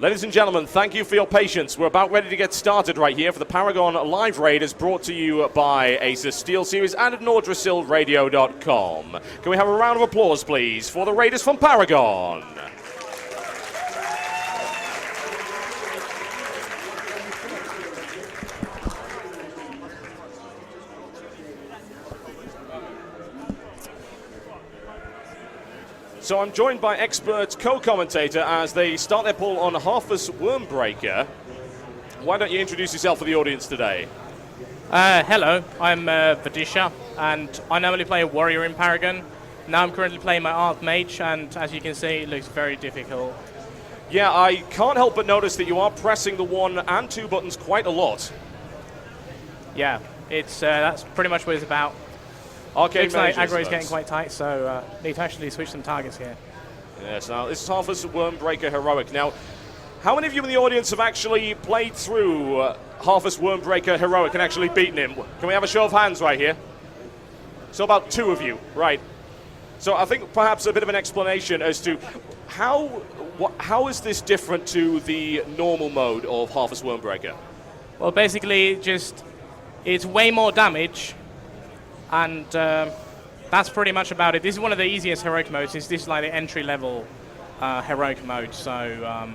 Ladies and gentlemen, thank you for your patience. We're about ready to get started right here for the Paragon Live Raid, is brought to you by Asus SteelSeries and at NordraSillRadio.com. Can we have a round of applause, please, for the Raiders from Paragon? So I'm joined by expert co-commentator as they start their pull on Harfus Wormbreaker. Why don't you introduce yourself for the audience today? Hello, I'm Vadisha, and I normally play a warrior in Paragon. Now I'm currently playing my Archmage, and as you can see, it looks very difficult. Yeah, I can't help but notice that you are pressing the 1 and 2 buttons quite a lot. Yeah, it's that's pretty much what it's about. Arcade looks like aggro is getting quite tight, so need to actually switch some targets here. Yes, now this is Harfus Wormbreaker Heroic. Now, how many of you in the audience have actually played through Harfus Wormbreaker Heroic and actually beaten him? Can we have a show of hands right here? So about 2 of you, right. So I think perhaps a bit of an explanation as to how is this different to the normal mode of Harfus Wormbreaker? Well, basically, it's way more damage, and that's pretty much about it. This is one of the easiest heroic modes. This is like the entry-level heroic mode. So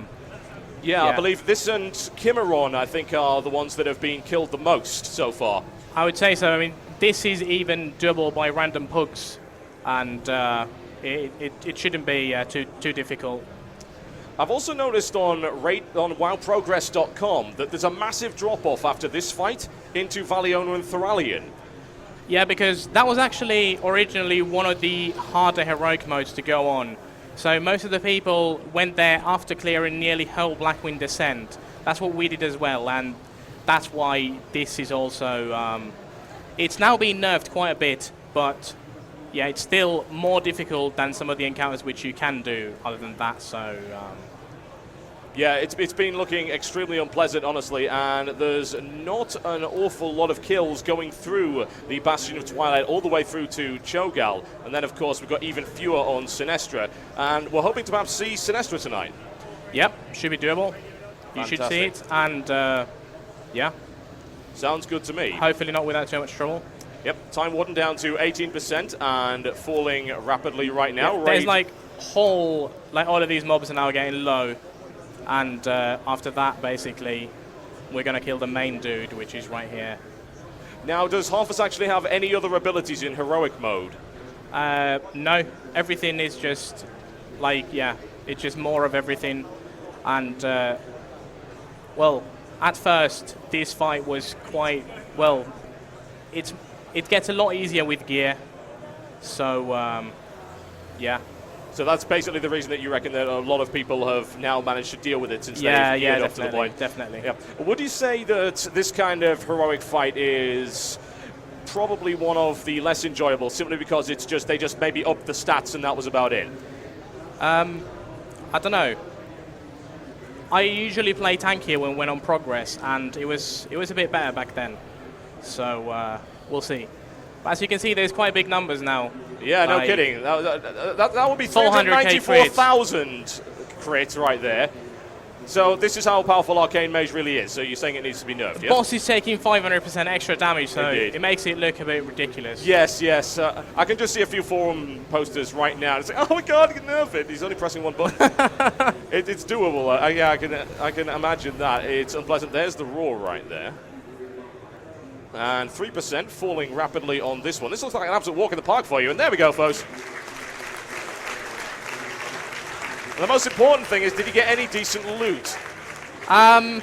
yeah, I believe this and Cimarron, I think, are the ones that have been killed the most so far. I would say so. I mean, this is even doable by random pugs, and it shouldn't be too difficult. I've also noticed on WoWProgress.com that there's a massive drop-off after this fight into Valiona and Thoralion. Yeah, because that was actually originally one of the harder heroic modes to go on. So most of the people went there after clearing nearly whole Blackwing Descent. That's what we did as well, and that's why this is also... it's now been nerfed quite a bit, but yeah, it's still more difficult than some of the encounters which you can do other than that, so... Yeah, it's been looking extremely unpleasant, honestly, and there's not an awful lot of kills going through the Bastion of Twilight all the way through to Cho'Gall. And then, of course, we've got even fewer on Sinestra. And we're hoping to perhaps see Sinestra tonight. Yep, should be doable. You should see it, and yeah. Sounds good to me. Hopefully not without too much trouble. Yep, Time Warden down to 18% and falling rapidly right now. Yep, there's like all of these mobs are now getting low. And after that, basically, we're going to kill the main dude, which is right here. Now, does Harfus actually have any other abilities in heroic mode? No. Everything is just, it's just more of everything. And, well, at first, this fight was quite, well, it gets a lot easier with gear. So, yeah. So that's basically the reason that you reckon that a lot of people have now managed to deal with it since they've geared up to the point. Definitely. Yeah. Would you say that this kind of heroic fight is probably one of the less enjoyable, simply because they just maybe upped the stats and that was about it? I don't know. I usually play tankier when on progress, and it was a bit better back then. So we'll see. But as you can see, there's quite big numbers now. Yeah, no kidding. That would be 394,000 crits right there. So this is how powerful Arcane Mage really is. So you're saying it needs to be nerfed, yeah? Boss is taking 500% extra damage, so it makes it look a bit ridiculous. Yes. I can just see a few forum posters right now. It's like, oh my god, he can nerf it. He's only pressing 1 button. It's doable. Yeah, I can imagine that. It's unpleasant. There's the roar right there. And 3% falling rapidly on this one. This looks like an absolute walk in the park for you. And there we go, folks. And the most important thing is, did you get any decent loot? I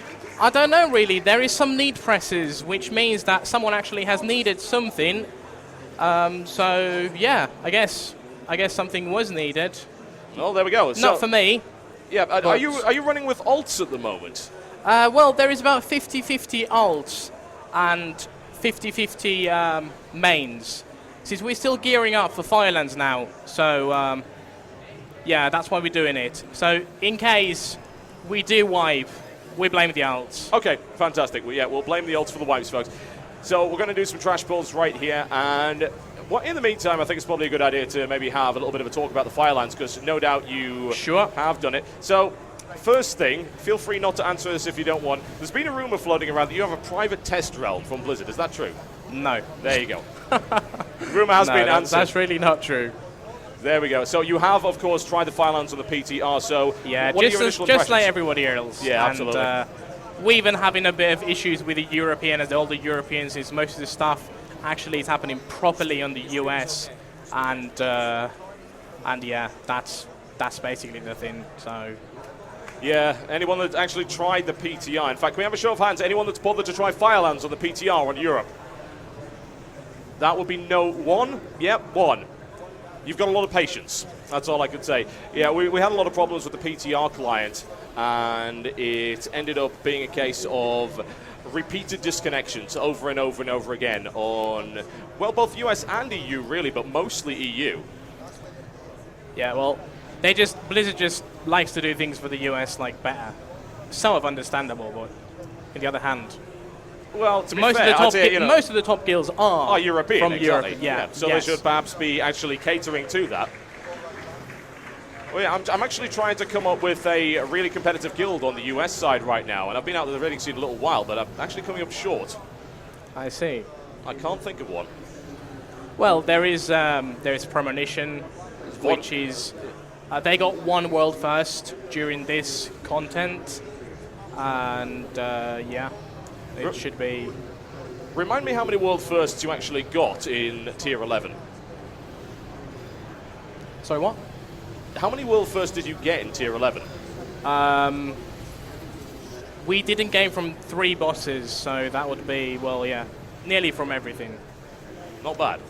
don't know, really. There is some need presses, which means that someone actually has needed something. So, yeah, I guess something was needed. Well, there we go. Not for me. Yeah, are you running with alts at the moment? Well, there is about 50-50 alts and 50-50 mains. Since we're still gearing up for Firelands now, so yeah, that's why we're doing it. So in case we do wipe, we blame the alts. Okay, fantastic. Well, yeah, we'll blame the alts for the wipes, folks. So we're going to do some trash pulls right here, and in the meantime, I think it's probably a good idea to maybe have a little bit of a talk about the Firelands, because no doubt you have done it. So first thing, feel free not to answer this if you don't want. There's been a rumor floating around that you have a private test realm from Blizzard. Is that true? No. There you go. Rumor has been answered. That's really not true. There we go. So you have, of course, tried the Firelands on the PTR. So yeah, what are your initial just like impressions? everybody else. Yeah, and, absolutely. We've been having a bit of issues with the European, as all the Europeans, is most of the stuff actually is happening properly on the US, and yeah, that's basically the thing. So. Yeah, anyone that's actually tried the PTR. In fact, can we have a show of hands? Anyone that's bothered to try Firelands on the PTR on Europe? That would be no one. Yep, one. You've got a lot of patience. That's all I could say. Yeah, we had a lot of problems with the PTR client, and it ended up being a case of repeated disconnections over and over and over again on, well, both US and EU, really, but mostly EU. Yeah, well, Blizzard just likes to do things for the US like better. Somewhat understandable, but on the other hand, well, to be most fair, most of the top guilds are European, from exactly. Europe. Yeah, so yes. they should perhaps be actually catering to that. Well, yeah, I'm actually trying to come up with a really competitive guild on the US side right now, and I've been out of the rating scene a little while, but I'm actually coming up short. I see. I can't think of one. Well, there is Premonition, which is they got one world first during this content, and yeah, it should be. Remind me how many world firsts you actually got in Tier 11. Sorry, what? How many world firsts did you get in Tier 11? We didn't gain from 3 bosses, so that would be, well, yeah, nearly from everything. Not bad.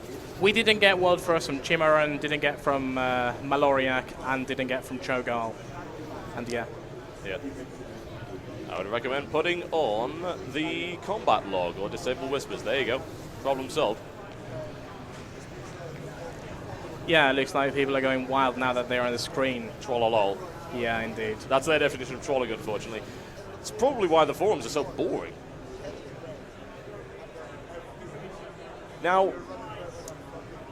We didn't get world first from Chimaran, didn't get from Maloriak, and didn't get from Cho'Gall. And yeah. Yeah. I would recommend putting on the combat log or disable whispers. There you go. Problem solved. Yeah, it looks like people are going wild now that they're on the screen. Trollolol. Yeah, indeed. That's their definition of trolling, unfortunately. It's probably why the forums are so boring. Now,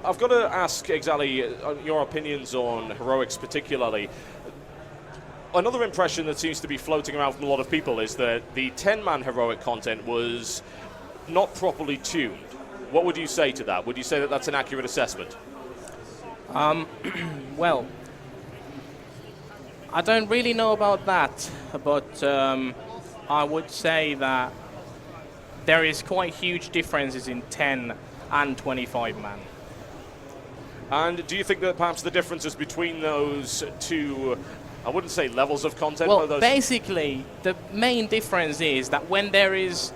I've got to ask exactly your opinions on heroics particularly. Another impression that seems to be floating around from a lot of people is that the 10-man heroic content was not properly tuned. What would you say to that? Would you say that that's an accurate assessment? Well, I don't really know about that, but I would say that there is quite huge differences in 10 and 25 man. And do you think that perhaps the differences between those two, I wouldn't say levels of content, well, but those... basically, the main difference is that when there is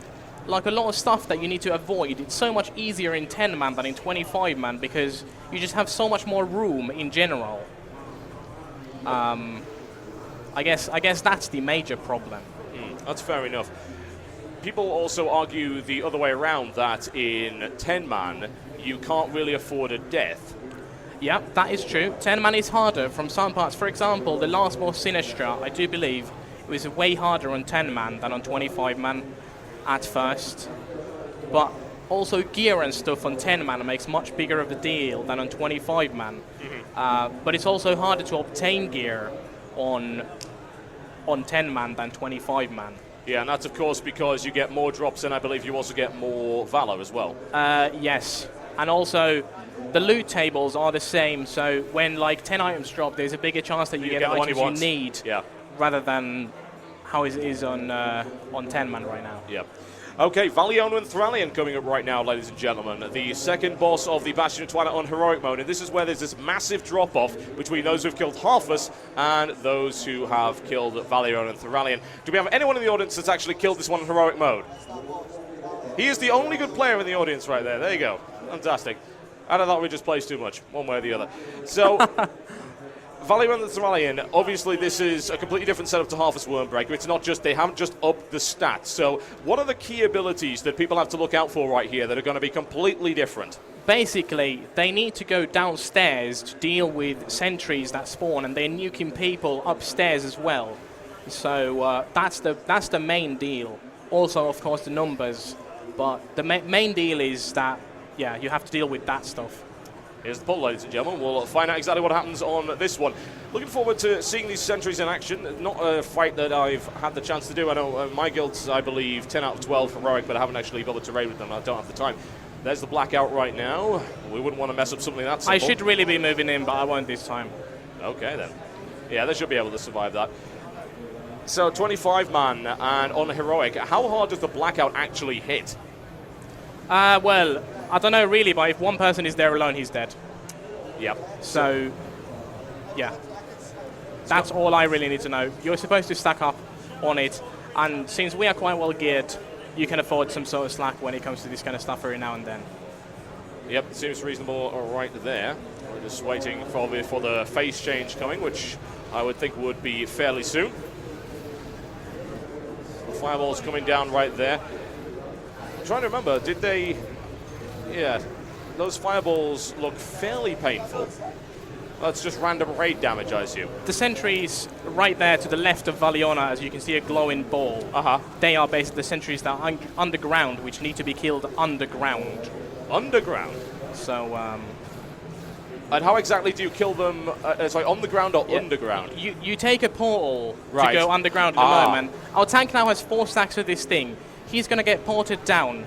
like a lot of stuff that you need to avoid, it's so much easier in 10 man than in 25 man because you just have so much more room in general. I guess that's the major problem. That's fair enough. People also argue the other way around, that in 10 man you can't really afford a death. Yeah, that is true. 10 man is harder from some parts. For example, the last boss Sinistra, I do believe it was way harder on 10 man than on 25 man at first. But also gear and stuff on 10 man makes much bigger of a deal than on 25 man. But it's also harder to obtain gear on 10 man than 25 man. Yeah, and that's of course because you get more drops, and I believe you also get more Valor as well. Yes, and also the loot tables are the same, so when like 10 items drop, there's a bigger chance that you get the items you need, rather than how it is on 10 man right now. Yeah. Okay, Valiona and Thralian coming up right now, ladies and gentlemen. The second boss of the Bastion of Twilight on heroic mode, and this is where there's this massive drop-off between those who've killed Harfus and those who have killed Valiona and Thralian. Do we have anyone in the audience that's actually killed this one in heroic mode? He is the only good player in the audience right there. There you go. Fantastic. I don't thought we just plays too much, one way or the other. So, Valiona and Thralian, obviously this is a completely different setup to Harfus Wormbreaker. It's not just, they haven't just upped the stats. So, what are the key abilities that people have to look out for right here that are going to be completely different? Basically, they need to go downstairs to deal with sentries that spawn, and they're nuking people upstairs as well. So, that's the main deal. Also, of course, the numbers. But the main deal is that, yeah, you have to deal with that stuff. Here's the pull, ladies and gentlemen. We'll find out exactly what happens on this one. Looking forward to seeing these sentries in action. Not a fight that I've had the chance to do. I know my guild's, I believe, 10 out of 12 heroic, but I haven't actually bothered to raid with them. I don't have the time. There's the blackout right now. We wouldn't want to mess up something that simple. I should really be moving in, but I won't this time. Okay, then. Yeah, they should be able to survive that. So 25 man, and on heroic, how hard does the blackout actually hit? Well, I don't know really, but if one person is there alone, he's dead. Yep. So, yeah. That's all I really need to know. You're supposed to stack up on it, and since we are quite well geared, you can afford some sort of slack when it comes to this kind of stuff every now and then. Yep, seems reasonable right there. We're just waiting probably for the phase change coming, which I would think would be fairly soon. The fireball's coming down right there. I'm trying to remember, did they... Yeah, those fireballs look fairly painful. That's just random raid damage, I assume. The sentries right there to the left of Valiona, as you can see a glowing ball, they are basically the sentries that are underground, which need to be killed underground. Underground? So, and how exactly do you kill them? Sorry, on the ground or underground? You take a portal to go underground at the moment. Our tank now has 4 stacks of this thing. He's going to get ported down.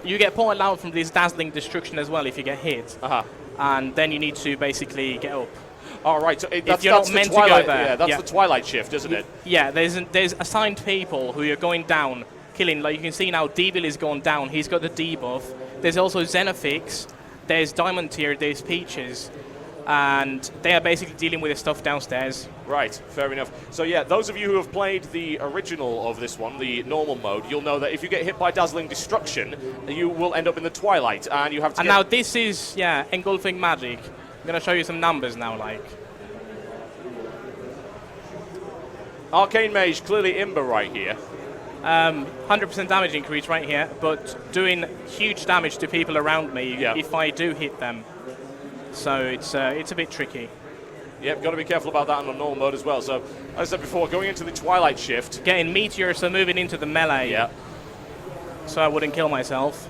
You get ported out from this dazzling destruction as well if you get hit. And then you need to basically get up. All right, so if you're not meant to go there. Yeah, that's the Twilight shift, isn't it? Yeah, there's assigned people who are going down, killing. Like you can see now, Devil is going down. He's got the debuff. There's also Xenofix. There's Diamond Tier. There's Peaches. And they are basically dealing with the stuff downstairs. Right, fair enough. So yeah, those of you who have played the original of this one, the normal mode, you'll know that if you get hit by Dazzling Destruction, you will end up in the Twilight, and you have to And now this is, engulfing magic. I'm going to show you some numbers now, like. Arcane Mage, clearly Imber right here. 100% damage increase right here, but doing huge damage to people around me if I do hit them. So it's a bit tricky. Yep, got to be careful about that on the normal mode as well. So, as I said before, going into the Twilight shift. Getting Meteor, so moving into the melee. Yeah. So I wouldn't kill myself.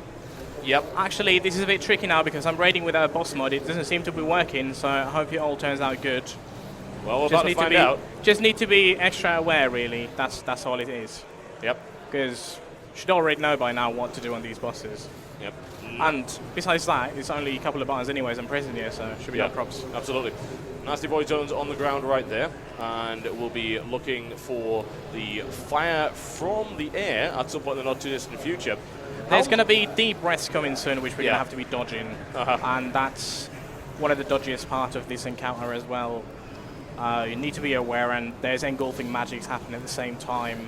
Yep. Actually, this is a bit tricky now because I'm raiding without a boss mod. It doesn't seem to be working, so I hope it all turns out good. Well, we're about to find out. Just need to be extra aware, really. That's all it is. Yep. Because you should already know by now what to do on these bosses. Yep. And besides that, it's only a couple of buttons anyways. I'm pressing here, so it should be no props. Absolutely. Nasty Void Zone's on the ground right there, and we'll be looking for the fire from the air at some point in the not too distant future. There's going to be deep breaths coming soon, which we're going to have to be dodging, and that's one of the dodgiest part of this encounter as well. You need to be aware, and there's engulfing magics happening at the same time,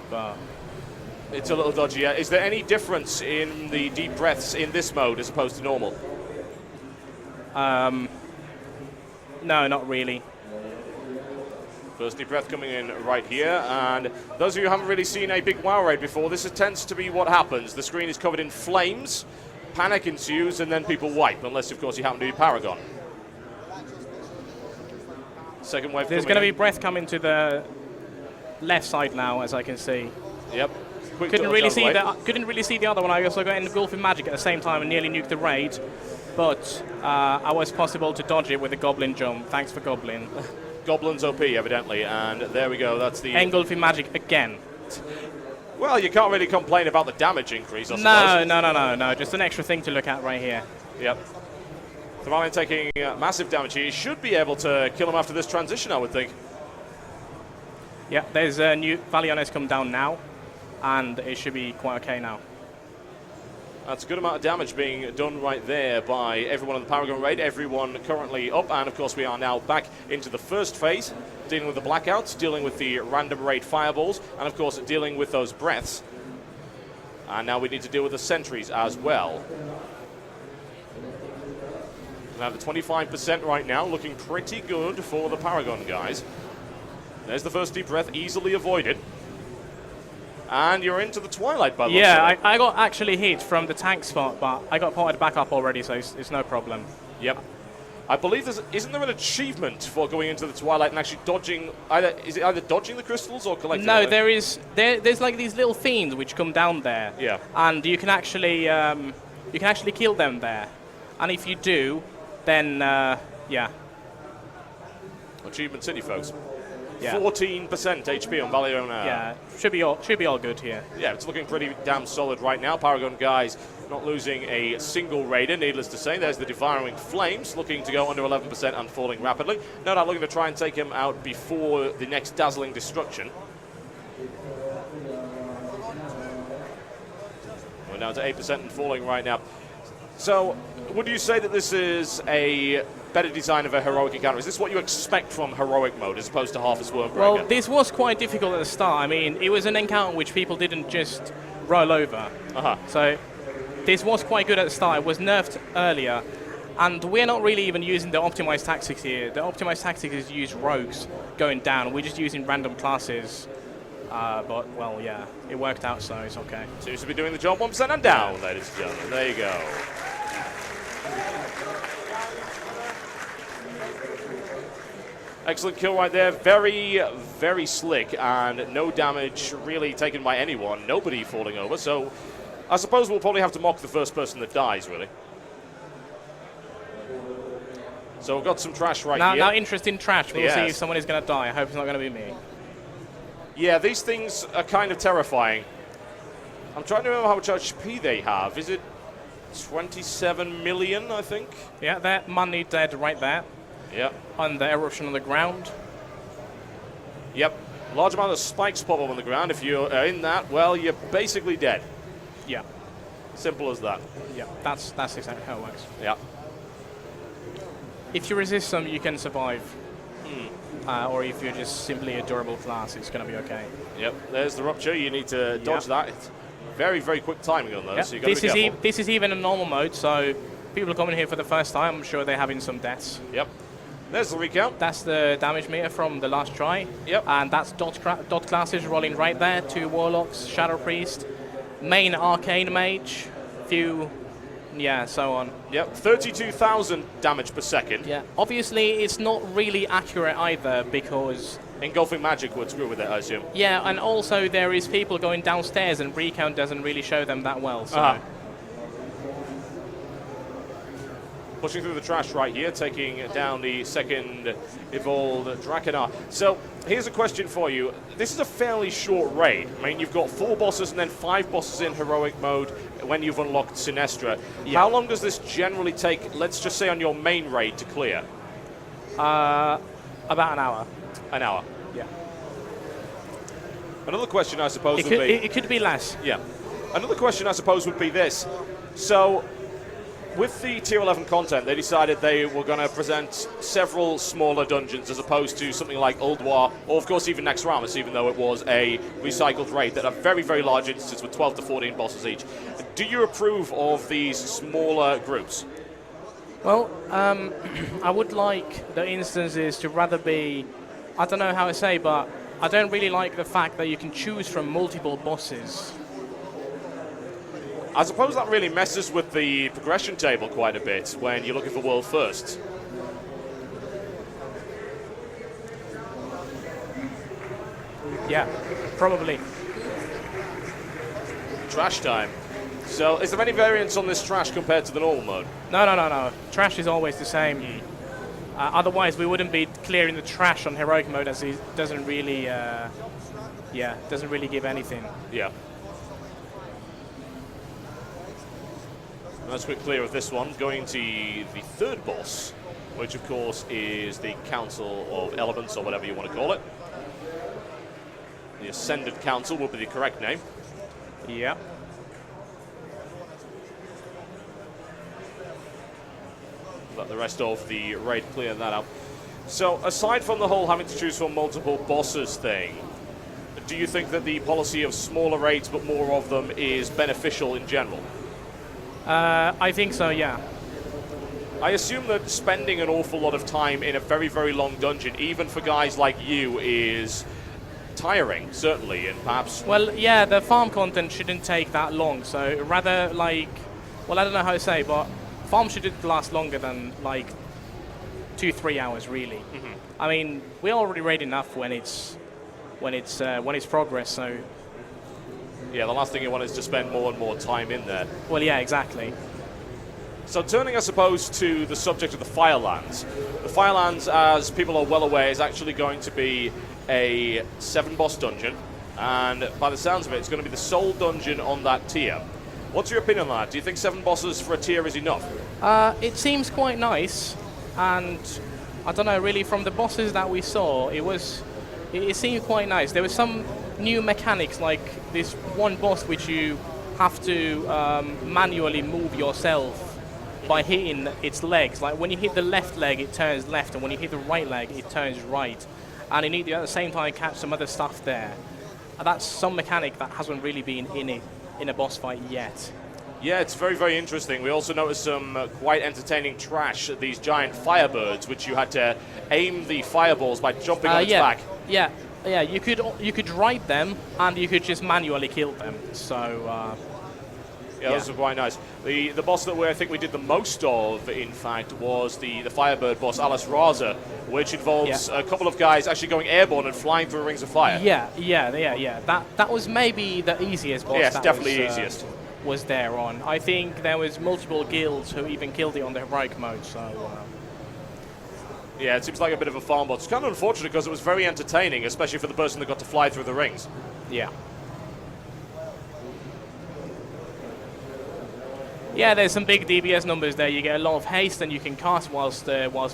but it's a little dodgy. Is there any difference in the deep breaths in this mode as opposed to normal? No, not really. First deep breath coming in right here, and those of you who haven't really seen a big WoW raid before, this tends to be what happens. The screen is covered in flames, panic ensues, and then people wipe, unless of course you happen to be Paragon. Second wave. There's going to be breath coming to the left side now, as I can see. Yep. Couldn't really see the other one. I also got engulfing magic at the same time and nearly nuked the raid, but I was possible to dodge it with a goblin jump. Thanks for goblin. Goblin's OP evidently, and there we go. That's the engulfing magic again. Well, you can't really complain about the damage increase, I suppose. No. Just an extra thing to look at right here. Yep. Thermalin taking massive damage here. He should be able to kill him after this transition, I would think. Yeah, there's a new Valiones come down now, and it should be quite okay now. That's a good amount of damage being done right there by everyone on the Paragon raid, everyone currently up, and of course we are now back into the first phase, dealing with the blackouts, dealing with the random raid fireballs, and of course dealing with those breaths. And now we need to deal with the sentries as well. Now the 25% right now, looking pretty good for the Paragon guys. There's the first deep breath, easily avoided. And you're into the Twilight, by the way. Yeah, I got actually hit from the tank spot, but I got ported back up already, so it's no problem. Yep. I believe isn't there an achievement for going into the Twilight and actually dodging, is it either dodging the crystals or collecting them? No, there's like these little fiends which come down there. Yeah. And you can actually kill them there. And if you do, then yeah. Achievement City, folks. Yeah. 14% HP on Valiona. Yeah, should be all good here. Yeah, it's looking pretty damn solid right now. Paragon guys not losing a single raider, needless to say. There's the Devouring Flames looking to go under 11% and falling rapidly. No doubt looking to try and take him out before the next Dazzling Destruction. We're down to 8% and falling right now. So, would you say that this is a better design of a heroic encounter? Is this what you expect from heroic mode as opposed to Harvest Wormbreaker? Well, this was quite difficult at the start. I mean, it was an encounter which people didn't just roll over. So this was quite good at the start. It was nerfed earlier. And we're not really even using the optimized tactics here. The optimized tactics is use rogues going down. We're just using random classes. But, well, yeah, it worked out, so it's okay. Seems to be doing the job 1% and down, ladies and gentlemen. There you go. Excellent kill right there. Very, very slick, and no damage really taken by anyone. Nobody falling over, so I suppose we'll probably have to mock the first person that dies, really. So we've got some trash right here. Now interest in trash. We'll Yes. see if someone is going to die. I hope it's not going to be me. Yeah, these things are kind of terrifying. I'm trying to remember how much HP they have. Is it 27 million, I think? Yeah, that money dead right there. Yeah. On the eruption on the ground. Yep. Large amount of spikes pop up on the ground. If you're in that, well, you're basically dead. Yeah. Simple as that. Yeah, that's exactly how it works. Yeah. If you resist them, you can survive. Or if you're just simply a durable class, it's going to be okay. Yep. There's the rupture. You need to dodge that. It's very, very quick timing on those. Yep. So you've got to be careful. This is even a normal mode, so people coming here for the first time, I'm sure they're having some deaths. Yep. There's the recount. That's the damage meter from the last try. Yep. And that's dot classes rolling right there. 2 Warlocks, Shadow Priest, main Arcane Mage, few, yeah, so on. Yep. 32,000 damage per second. Yeah. Obviously, it's not really accurate either because... Engulfing Magic would screw with it, I assume. Yeah, and also there is people going downstairs and recount doesn't really show them that well, so... Pushing through the trash right here, taking down the second evolved Draconar. So, here's a question for you. This is a fairly short raid. I mean, you've got 4 bosses and then 5 bosses in heroic mode when you've unlocked Sinestra. Yeah. How long does this generally take, let's just say on your main raid, to clear? About an hour. An hour. Yeah. Another question, I suppose, It would be... It could be less. Yeah. Another question, I suppose, would be this. So, with the Tier 11 content, they decided they were going to present several smaller dungeons as opposed to something like Ulduar, or of course even Naxxramas, even though it was a recycled raid that are very, very large instances with 12 to 14 bosses each. Do you approve of these smaller groups? Well, I would like the instances to rather be, I don't know how to say, but I don't really like the fact that you can choose from multiple bosses. I suppose that really messes with the progression table quite a bit when you're looking for world firsts. Yeah, probably. Trash time. So, is there any variance on this trash compared to the normal mode? No. Trash is always the same. Otherwise, we wouldn't be clearing the trash on heroic mode, as it doesn't really, doesn't really give anything. Yeah. Let's quick clear of this one. Going to the third boss, which of course is the Council of Elements, or whatever you want to call it. The Ascended Council would be the correct name. Yeah. Let the rest of the raid clear that up. So, aside from the whole having to choose from multiple bosses thing, do you think that the policy of smaller raids but more of them is beneficial in general? I think so, yeah. I assume that spending an awful lot of time in a very, very long dungeon, even for guys like you, is tiring, certainly, and perhaps... Well, yeah, the farm content shouldn't take that long, so rather like... Well, I don't know how to say, but farm shouldn't last longer than, like, 2-3 hours, really. Mm-hmm. I mean, we already raid enough when it's progress, so... Yeah, the last thing you want is to spend more and more time in there. Well, yeah, exactly. So turning, I suppose, to the subject of the Firelands. The Firelands, as people are well aware, is actually going to be a 7-boss dungeon, and by the sounds of it, it's going to be the sole dungeon on that tier. What's your opinion on that? Do you think 7 bosses for a tier is enough? It seems quite nice, and I don't know, really, from the bosses that we saw, it seemed quite nice. There were some new mechanics, like this one boss which you have to manually move yourself by hitting its legs. Like when you hit the left leg, it turns left, and when you hit the right leg, it turns right. And you need to, at the same time, catch some other stuff there. And that's some mechanic that hasn't really been in a boss fight yet. Yeah, it's very, very interesting. We also noticed some quite entertaining trash, these giant firebirds, which you had to aim the fireballs by jumping on its back. Yeah, you could ride them, and you could just manually kill them. So, yeah, those are quite nice. The boss that I think we did the most of, in fact, was the Firebird Boss, Alice Raza, which involves a couple of guys actually going airborne and flying through rings of fire. Yeah. That was maybe the easiest boss. Yes, definitely the easiest. Was there on. I think there was multiple guilds who even killed it on the heroic mode, so... Yeah, it seems like a bit of a farm boss. It's kind of unfortunate because it was very entertaining, especially for the person that got to fly through the rings. Yeah. Yeah, there's some big DBS numbers there. You get a lot of haste, and you can cast whilst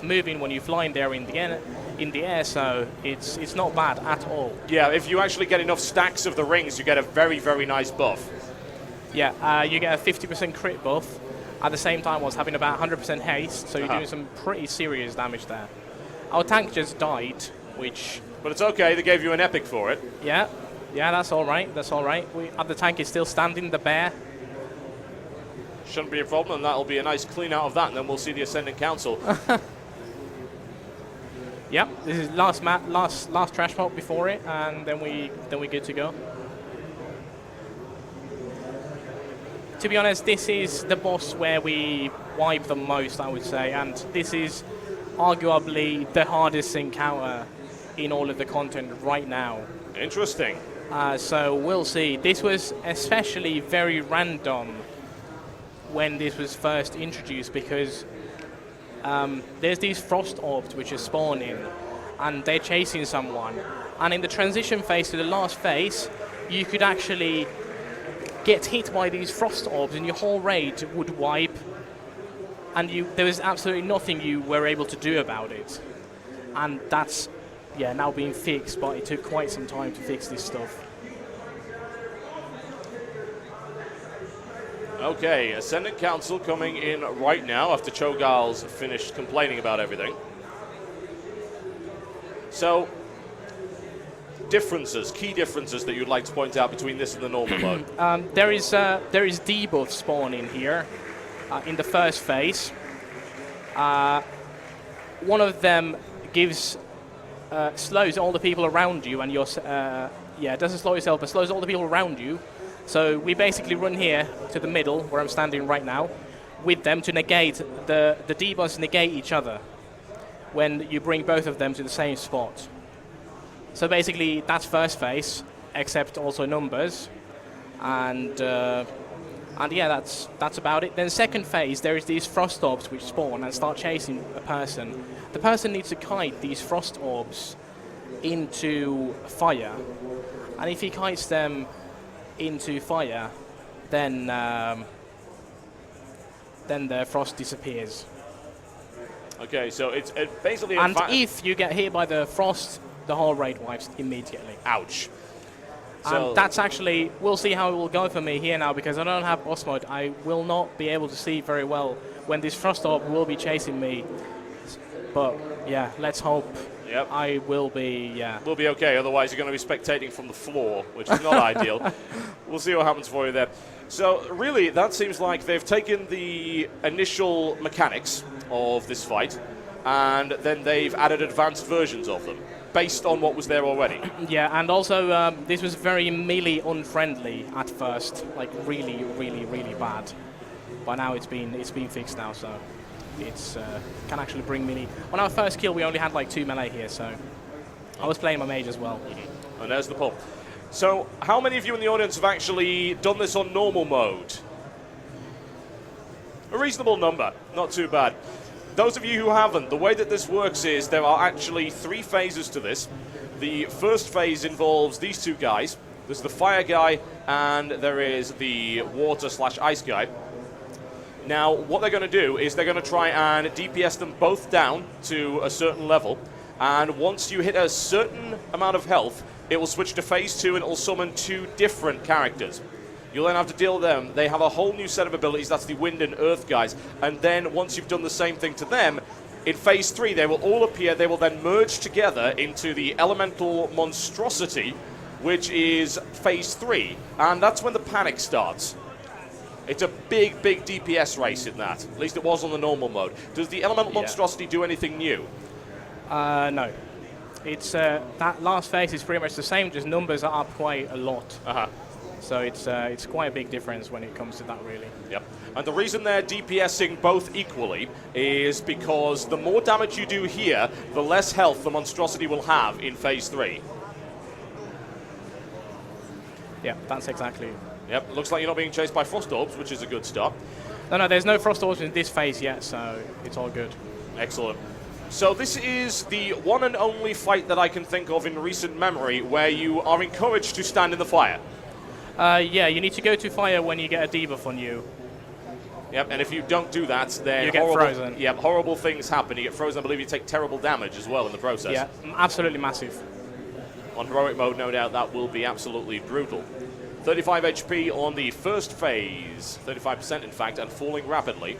moving when you fly in there in the air. So it's not bad at all. Yeah, if you actually get enough stacks of the rings, you get a very, very nice buff. Yeah, you get a 50% crit buff at the same time whilst having about 100% haste. So you're doing some pretty serious damage there. Our tank just died, which. But it's okay. They gave you an epic for it. Yeah, that's all right. That's all right. The tank is still standing. The bear. Shouldn't be a problem, and that'll be a nice clean out of that, and then we'll see the Ascendant Council. Yep, this is last trash map before it, and then we good to go. To be honest, this is the boss where we wipe the most, I would say, and this is arguably the hardest encounter in all of the content right now. Interesting. So we'll see. This was especially very random when this was first introduced, because there's these frost orbs which are spawning and they're chasing someone, and in the transition phase to the last phase you could actually get hit by these frost orbs and your whole raid would wipe, and there was absolutely nothing you were able to do about it. And that's now being fixed, but it took quite some time to fix this stuff. Okay, Ascendant Council coming in right now after Cho'Gall's finished complaining about everything. So, key differences that you'd like to point out between this and the normal mode? There is debuff spawning here in the first phase. One of them slows all the people around you, and it doesn't slow yourself, but slows all the people around you. So we basically run here to the middle, where I'm standing right now, with them to negate the debuffs negate each other when you bring both of them to the same spot. So basically, that's first phase, except also numbers, and yeah, that's about it. Then second phase, there is these frost orbs which spawn and start chasing a person. The person needs to kite these frost orbs into fire, and if he kites them into fire, then the frost disappears. Okay, so it's basically. And if you get hit by the frost, the whole raid wipes immediately. Ouch. So and that's actually, we'll see how it will go for me here now, because I don't have boss mode. I will not be able to see very well when this frost orb will be chasing me. But yeah, let's hope. Yep. I will be, We'll be okay, otherwise you're going to be spectating from the floor, which is not ideal. We'll see what happens for you there. So really, that seems like they've taken the initial mechanics of this fight, and then they've added advanced versions of them, based on what was there already. Yeah, and also this was very melee unfriendly at first, like really, really, really bad. But now it's been fixed now, so it's can actually bring melee. On our first kill, we only had like 2 melee here, so I was playing my mage as well. Mm-hmm. And there's the pull. So, how many of you in the audience have actually done this on normal mode? A reasonable number, not too bad. Those of you who haven't, the way that this works is there are actually 3 phases to this. The first phase involves these 2 guys. There's the fire guy and there is the water/ice guy. Now, what they're going to do is they're going to try and DPS them both down to a certain level. And once you hit a certain amount of health, it will switch to phase 2 and it will summon 2 different characters. You'll then have to deal with them. They have a whole new set of abilities. That's the wind and earth guys. And then once you've done the same thing to them, in phase 3, they will all appear. They will then merge together into the elemental monstrosity, which is phase 3. And that's when the panic starts. It's a big, big DPS race in that. At least it was on the normal mode. Does the elemental monstrosity do anything new? No. It's that last phase is pretty much the same, just numbers are up quite a lot. So it's quite a big difference when it comes to that, really. Yep. And the reason they're DPSing both equally is because the more damage you do here, the less health the monstrosity will have in phase 3. Yeah, that's exactly it. Yep, looks like you're not being chased by frost orbs, which is a good start. No, there's no frost orbs in this phase yet, so it's all good. Excellent. So this is the one and only fight that I can think of in recent memory where you are encouraged to stand in the fire. Yeah, you need to go to fire when you get a debuff on you. Yep, and if you don't do that, then you get frozen. Yep, horrible things happen. You get frozen. I believe you take terrible damage as well in the process. Yeah, absolutely massive. On heroic mode, no doubt, that will be absolutely brutal. 35 HP on the first phase, 35% in fact, and falling rapidly.